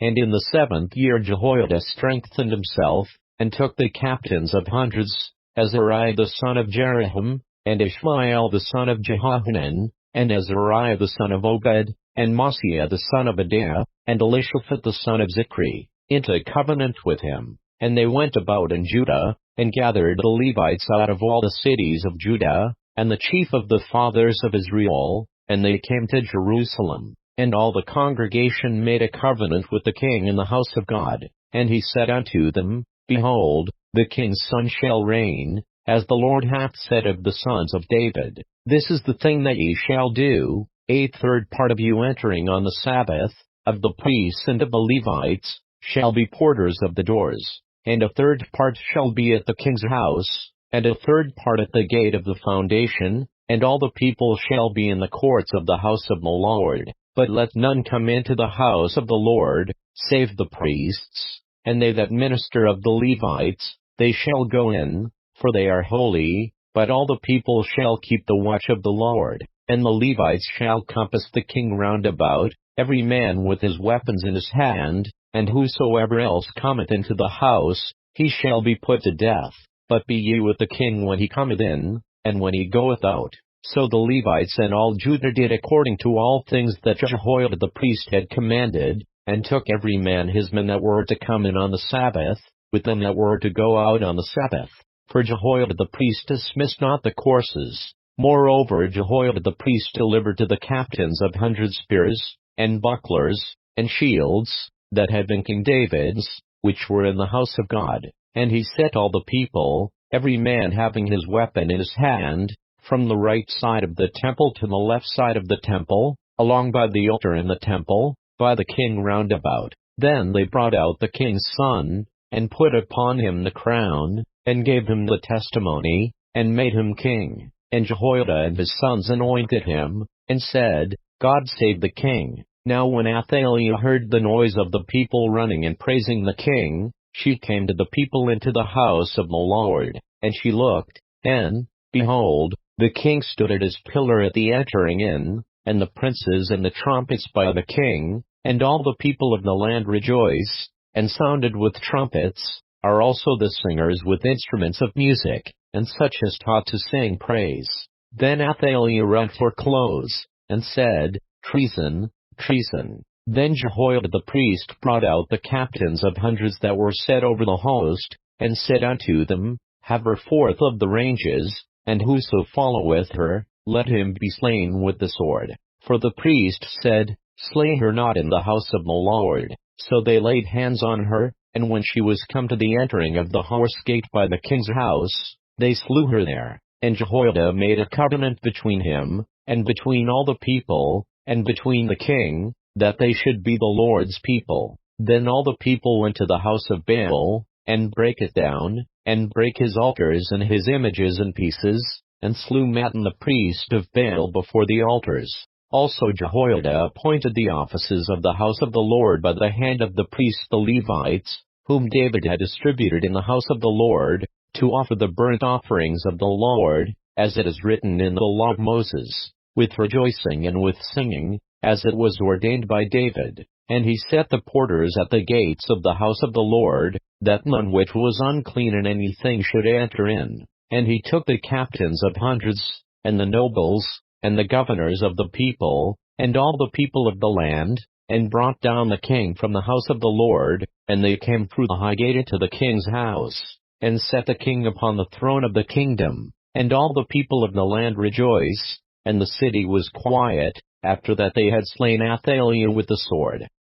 And in the 7th year Jehoiada strengthened himself, and took the captains of hundreds, Azariah the son of Jeroham, and Ishmael the son of Jehohanan, and Azariah the son of Obed, and Maaseiah the son of Adaiah, and Elishaphat the son of Zichri, into covenant with him. And they went about in Judah, and gathered the Levites out of all the cities of Judah, and the chief of the fathers of Israel, and they came to Jerusalem. And all the congregation made a covenant with the king in the house of God. And he said unto them, Behold, the king's son shall reign, as the Lord hath said of the sons of David. This is the thing that ye shall do: a third part of you entering on the Sabbath, of the priests and of the Levites, shall be porters of the doors, and a third part shall be at the king's house, and a third part at the gate of the foundation, and all the people shall be in the courts of the house of the Lord. But let none come into the house of the Lord, save the priests, and they that minister of the Levites, they shall go in, for they are holy, but all the people shall keep the watch of the Lord. And the Levites shall compass the king round about, every man with his weapons in his hand, and whosoever else cometh into the house, he shall be put to death. But be ye with the king when he cometh in, and when he goeth out. So the Levites and all Judah did according to all things that Jehoiada the priest had commanded, and took every man his men that were to come in on the Sabbath, with them that were to go out on the Sabbath. For Jehoiada the priest dismissed not the courses. Moreover Jehoiada the priest delivered to the captains of hundred spears, and bucklers, and shields, that had been King David's, which were in the house of God. And he set all the people, every man having his weapon in his hand, from the right side of the temple to the left side of the temple, along by the altar in the temple, by the king round about. Then they brought out the king's son, and put upon him the crown, and gave him the testimony, and made him king. And Jehoiada and his sons anointed him, and said, God save the king. Now when Adaiah heard the noise of the people running and praising the king, she came to the people into the house of the Lord. And she looked, and, behold, the king stood at his pillar at the entering in, and the princes and the trumpets by the king, and all the people of the land rejoiced, and sounded with trumpets, are also the singers with instruments of music, and such as taught to sing praise. Then Adaiah rent her clothes, and said, Treason, treason. Then Jehoiada the priest brought out the captains of hundreds that were set over the host, and said unto them, Have her forth of the ranges, and whoso followeth her, let him be slain with the sword. For the priest said, Slay her not in the house of the Lord. So they laid hands on her, and when she was come to the entering of the horse gate by the king's house, they slew her there. And Jehoiada made a covenant between him, and between all the people, and between the king, that they should be the Lord's people. Then all the people went to the house of Baal, and brake it down, and brake his altars and his images in pieces, and slew Mattan the priest of Baal before the altars. Also Jehoiada appointed the offices of the house of the Lord by the hand of the priests the Levites, whom David had distributed in the house of the Lord, to offer the burnt offerings of the Lord, as it is written in the law of Moses, with rejoicing and with singing, as it was ordained by David. And he set the porters at the gates of the house of the Lord, that none which was unclean in anything should enter in. And he took the captains of hundreds, and the nobles, and the governors of the people, and all the people of the land, and brought down the king from the house of the Lord, and they came through the high gate into the king's house, and set the king upon the throne of the kingdom. And all the people of the land rejoiced, and the city was quiet, after that they had slain Adaiah with the sword.